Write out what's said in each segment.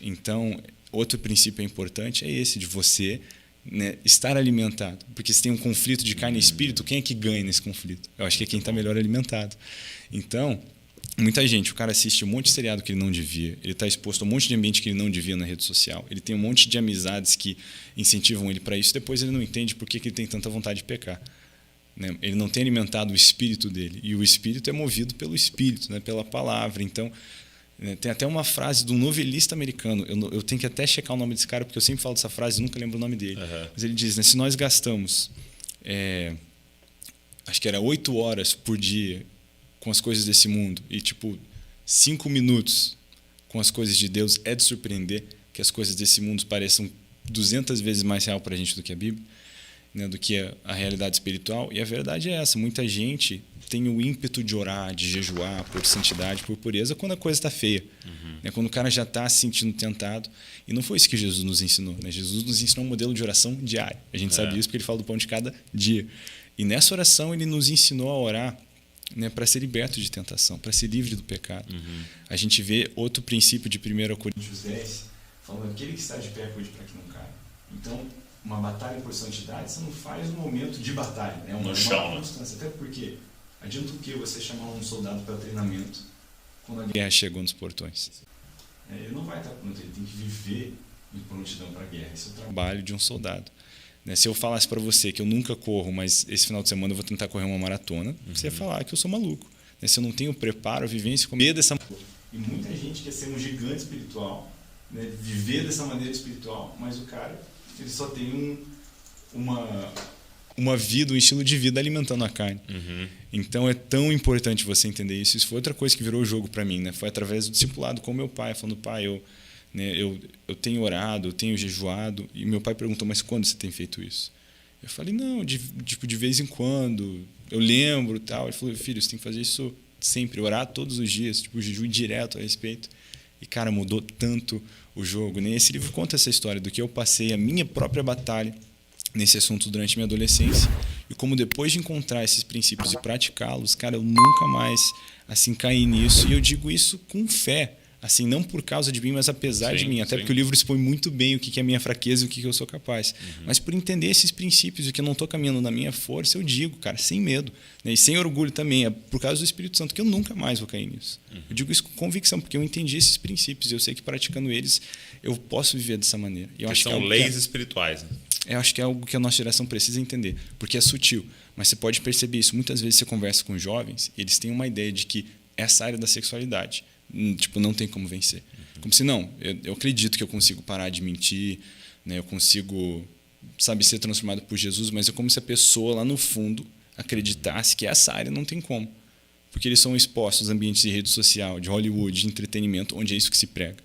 Então, outro princípio importante é esse, de você, né, estar alimentado. Porque se tem um conflito de carne e espírito, quem é que ganha nesse conflito? Eu acho que é quem está melhor alimentado. Então, muita gente, o cara assiste um monte de seriado que ele não devia, ele está exposto a um monte de ambiente que ele não devia na rede social, ele tem um monte de amizades que incentivam ele para isso, depois ele não entende por que ele tem tanta vontade de pecar. Né? Ele não tem alimentado o espírito dele, e o espírito é movido pelo espírito, né? Pela palavra. Então, tem até uma frase de um novelista americano, eu tenho que até checar o nome desse cara, porque eu sempre falo dessa frase e nunca lembro o nome dele. Mas ele diz, né, se nós gastamos, acho que era 8 horas por dia com as coisas desse mundo e 5 minutos com as coisas de Deus, é de surpreender que as coisas desse mundo pareçam 200 vezes mais real para a gente do que a Bíblia, né, do que a realidade espiritual. E a verdade é essa, muita gente tem o ímpeto de orar, de jejuar por santidade, por pureza, quando a coisa está feia, né, quando o cara já está se sentindo tentado. E não foi isso que Jesus nos ensinou, né? Jesus nos ensinou um modelo de oração diário. A gente sabe isso porque ele fala do pão de cada dia. E nessa oração ele nos ensinou a orar, né, para ser liberto de tentação, para ser livre do pecado. A gente vê outro princípio de 1 Coríntios 10, falando aquele que está de pé, cuide para que não caia. Então, uma batalha por santidade você não faz no momento de batalha, né? Uma constância. Até porque adianta o que você chamar um soldado para treinamento quando a guerra chegou nos portões? Ele não vai estar pronto, ele tem que viver em prontidão para a guerra. Esse é o trabalho de um soldado. Se eu falasse para você que eu nunca corro, mas esse final de semana eu vou tentar correr uma maratona, você ia falar que eu sou maluco. Se eu não tenho preparo, vivência, medo dessa... E muita gente quer ser um gigante espiritual, né? Viver dessa maneira espiritual, mas o cara ele só tem uma vida, um estilo de vida alimentando a carne. Então é tão importante você entender isso. Isso foi outra coisa que virou o jogo para mim, né? Foi através do discipulado com meu pai, falando, pai, eu tenho orado, eu tenho jejuado. E meu pai perguntou, mas quando você tem feito isso? Eu falei, não, de vez em quando, eu lembro, tal. Ele falou, filho, você tem que fazer isso sempre, orar todos os dias, jejum direto a respeito. E, cara, mudou tanto o jogo, né? Esse livro conta essa história do que eu passei, a minha própria batalha nesse assunto durante minha adolescência, e como depois de encontrar esses princípios e praticá-los, cara, eu nunca mais assim caí nisso. E eu digo isso com fé, assim, não por causa de mim, mas apesar de mim, até porque o livro expõe muito bem o que é a minha fraqueza e o que eu sou capaz. Mas por entender esses princípios e que eu não estou caminhando na minha força, eu digo, cara, sem medo, né? E sem orgulho também, é por causa do Espírito Santo que eu nunca mais vou cair nisso. Eu digo isso com convicção, porque eu entendi esses princípios e eu sei que praticando eles eu posso viver dessa maneira. E eu acho são que leis espirituais, né? Eu acho que é algo que a nossa geração precisa entender, porque é sutil, mas você pode perceber isso. Muitas vezes você conversa com jovens, eles têm uma ideia de que essa área da sexualidade, não tem como vencer. Como se não, eu acredito que eu consigo parar de mentir, né? Eu consigo, ser transformado por Jesus, mas é como se a pessoa lá no fundo acreditasse que essa área não tem como. Porque eles são expostos a ambientes de rede social, de Hollywood, de entretenimento, onde é isso que se prega,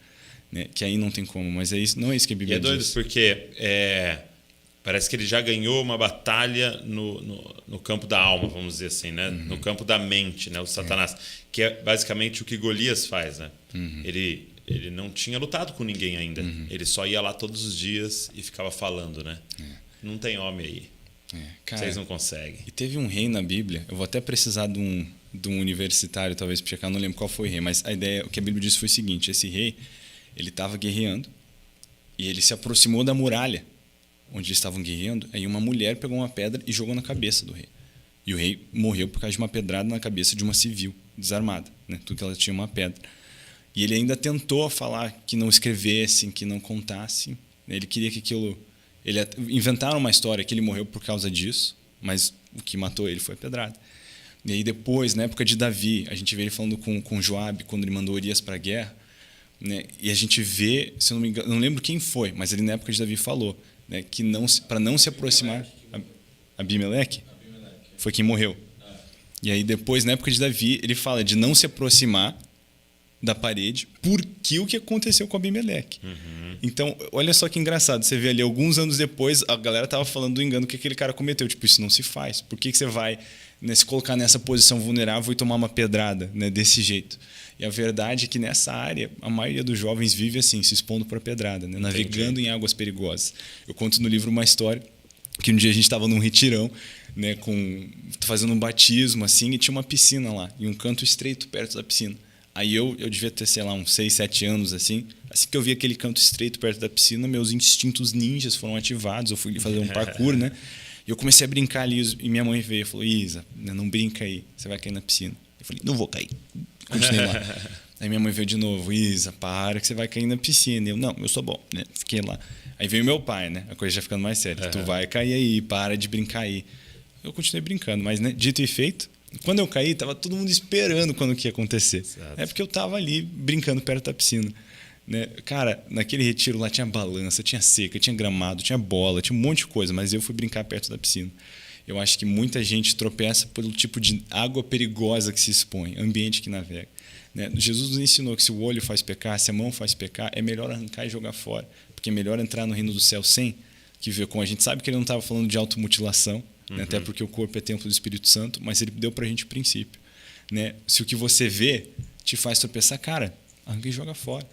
né? Que aí não tem como, mas não é isso que a Bíblia diz. E é doido porque parece que ele já ganhou uma batalha no campo da alma, vamos dizer assim, né? No campo da mente, né? O Satanás, que é basicamente o que Golias faz, né? Ele não tinha lutado com ninguém ainda. Ele só ia lá todos os dias e ficava falando, né? Não tem homem aí. Cara, vocês não conseguem. E teve um rei na Bíblia, eu vou até precisar de um universitário, talvez, para checar, não lembro qual foi o rei, mas a ideia, o que a Bíblia disse foi o seguinte: esse rei, ele estava guerreando e ele se aproximou da muralha onde eles estavam guerreando, aí uma mulher pegou uma pedra e jogou na cabeça do rei. E o rei morreu por causa de uma pedrada na cabeça de uma civil, desarmada, né? Tudo que ela tinha uma pedra. E ele ainda tentou falar que não escrevessem, que não contassem. Ele queria que aquilo... Inventaram uma história que ele morreu por causa disso, mas o que matou ele foi a pedrada. E aí depois, na época de Davi, a gente vê ele falando com Joabe, quando ele mandou Urias para a guerra, né? E a gente vê, se eu não me engano, não lembro quem foi, mas ele na época de Davi falou, né, que para não se aproximar... Abimeleque? Foi quem morreu. E aí depois, na época de Davi, ele fala de não se aproximar da parede, porque o que aconteceu com Abimeleque. Então, olha só que engraçado, você vê ali, alguns anos depois, a galera estava falando do engano que aquele cara cometeu. Tipo, isso não se faz. Por que você vai, né, se colocar nessa posição vulnerável e tomar uma pedrada, né, desse jeito? E a verdade é que nessa área, a maioria dos jovens vive assim, se expondo para a pedrada, né, navegando em águas perigosas. Eu conto no livro uma história que um dia a gente estava num retirão, né, fazendo um batismo assim, e tinha uma piscina lá, e um canto estreito perto da piscina. Aí eu devia ter, sei lá, uns 6, 7 anos, assim. Assim que eu vi aquele canto estreito perto da piscina, meus instintos ninjas foram ativados. Eu fui fazer um parkour, né? E eu comecei a brincar ali. E minha mãe veio e falou, Isa, não brinca aí, você vai cair na piscina. Eu falei, não vou cair. Continuei lá. Aí minha mãe veio de novo, Isa, para que você vai cair na piscina. Eu, não, eu sou bom, né? Fiquei lá. Aí veio meu pai, né? A coisa já ficando mais séria. Tu vai cair aí, para de brincar aí. Eu continuei brincando, mas, né, dito e feito, quando eu caí, tava todo mundo esperando quando que ia acontecer. Exato. É porque eu tava ali brincando perto da piscina. Né? Cara, naquele retiro lá tinha balança, tinha seca, tinha gramado, tinha bola, tinha um monte de coisa, mas eu fui brincar perto da piscina. Eu acho que muita gente tropeça pelo tipo de água perigosa que se expõe, ambiente que navega. Né? Jesus nos ensinou que se o olho faz pecar, se a mão faz pecar, é melhor arrancar e jogar fora. Porque é melhor entrar no reino do céu sem que ver com. A gente sabe que ele não estava falando de automutilação, né? Até porque o corpo é templo do Espírito Santo, mas ele deu para a gente o princípio. Né? Se o que você vê te faz tropeçar, cara, arranca e joga fora.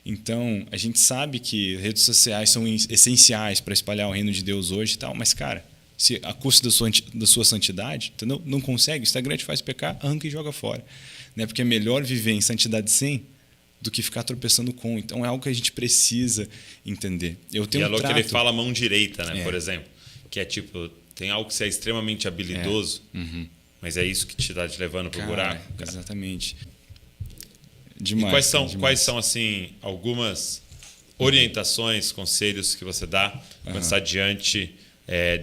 Então, a gente sabe que redes sociais são essenciais para espalhar o reino de Deus hoje e tal, mas, cara, se a custo da sua santidade, entendeu? Não consegue, o Instagram te faz pecar, arranca e joga fora. Né? Porque é melhor viver em santidade sem do que ficar tropeçando com. Então, é algo que a gente precisa entender. Eu tenho e é louco trato... que ele fala mão direita, né? Por exemplo, que é tipo, tem algo que você é extremamente habilidoso, mas é isso que te está te levando para o buraco. Cara. Exatamente. Demais, e quais são assim, algumas orientações, conselhos que você dá quando está diante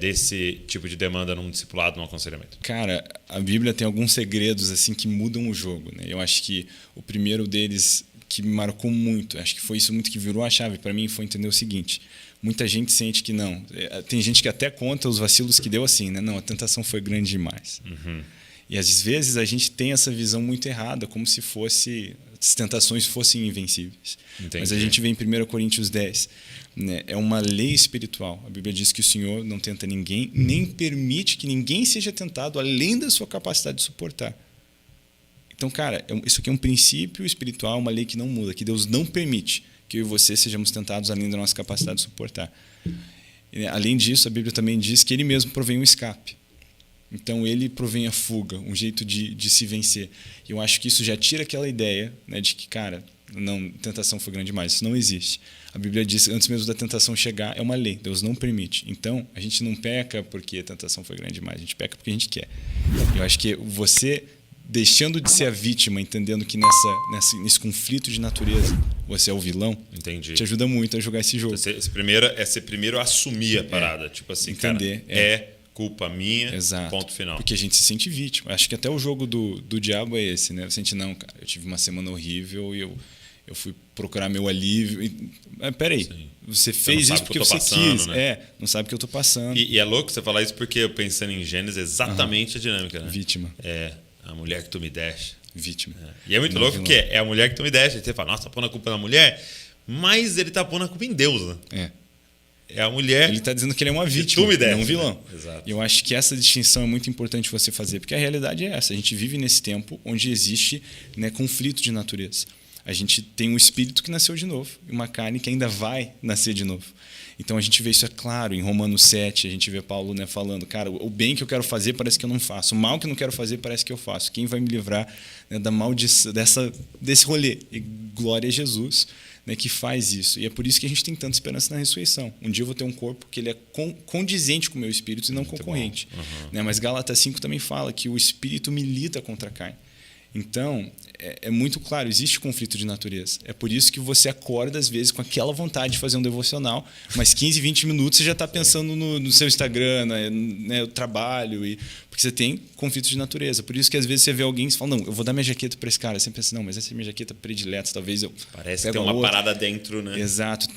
desse tipo de demanda num discipulado, num aconselhamento? Cara, a Bíblia tem alguns segredos assim que mudam o jogo. Né? Eu acho que o primeiro deles que me marcou muito, acho que foi isso muito que virou a chave para mim, foi entender o seguinte: muita gente sente que não. Tem gente que até conta os vacilos que deu assim, né? Não, a tentação foi grande demais. E às vezes a gente tem essa visão muito errada, como se as tentações fossem invencíveis. Entendi. Mas a gente vê em 1 Coríntios 10, né? É uma lei espiritual. A Bíblia diz que o Senhor não tenta ninguém, nem permite que ninguém seja tentado além da sua capacidade de suportar. Então, cara, isso aqui é um princípio espiritual, uma lei que não muda, que Deus não permite que eu e você sejamos tentados além da nossa capacidade de suportar. E, além disso, a Bíblia também diz que Ele mesmo provém um escape. Então, Ele provém a fuga, um jeito de se vencer. E eu acho que isso já tira aquela ideia, né, de que, cara, não, tentação foi grande demais. Isso não existe. A Bíblia diz que antes mesmo da tentação chegar, é uma lei. Deus não permite. Então, a gente não peca porque a tentação foi grande demais. A gente peca porque a gente quer. Eu acho que você, deixando de ser a vítima, entendendo que nesse conflito de natureza você é o vilão, entendi, te ajuda muito a jogar esse jogo. Você primeiro assumir a parada. Tipo assim, entender. Cara, culpa minha, exato, ponto final. Porque a gente se sente vítima. Acho que até o jogo do diabo é esse, né? Você sente, não, cara, eu tive uma semana horrível e eu fui procurar meu alívio. Peraí, você fez isso porque você quis. Né? Não sabe o que eu estou passando. E é louco você falar isso porque eu pensando em Gênesis, exatamente a dinâmica, né? Vítima. A mulher que tu me deste. Vítima. E é muito louco porque é a mulher que tu me deste. Aí você fala, nossa, tá pondo a culpa na mulher, mas ele tá pondo a culpa em Deus, né? É a mulher. Ele está dizendo que ele é uma vítima, não um vilão. Né? Exato. E eu acho que essa distinção é muito importante você fazer, porque a realidade é essa. A gente vive nesse tempo onde existe, né, conflito de natureza. A gente tem um espírito que nasceu de novo e uma carne que ainda vai nascer de novo. Então a gente vê isso, é claro, em Romanos 7, a gente vê Paulo, né, falando, cara, o bem que eu quero fazer parece que eu não faço, o mal que eu não quero fazer parece que eu faço. Quem vai me livrar, né, da maldição, desse rolê? E glória a Jesus, né, que faz isso. E é por isso que a gente tem tanta esperança na ressurreição. Um dia eu vou ter um corpo que ele é condizente com o meu espírito e não concorrente. Né? Mas Gálatas 5 também fala que o espírito milita contra a carne. Então, é muito claro, existe conflito de natureza. É por isso que você acorda, às vezes, com aquela vontade de fazer um devocional, mas 15, 20 minutos você já está pensando no seu Instagram, né, o trabalho, porque você tem conflito de natureza. Por isso que, às vezes, você vê alguém e fala, não, eu vou dar minha jaqueta para esse cara. Você pensa, não, mas essa é minha jaqueta predileta, talvez eu... Parece que tem uma parada dentro, né? Exato.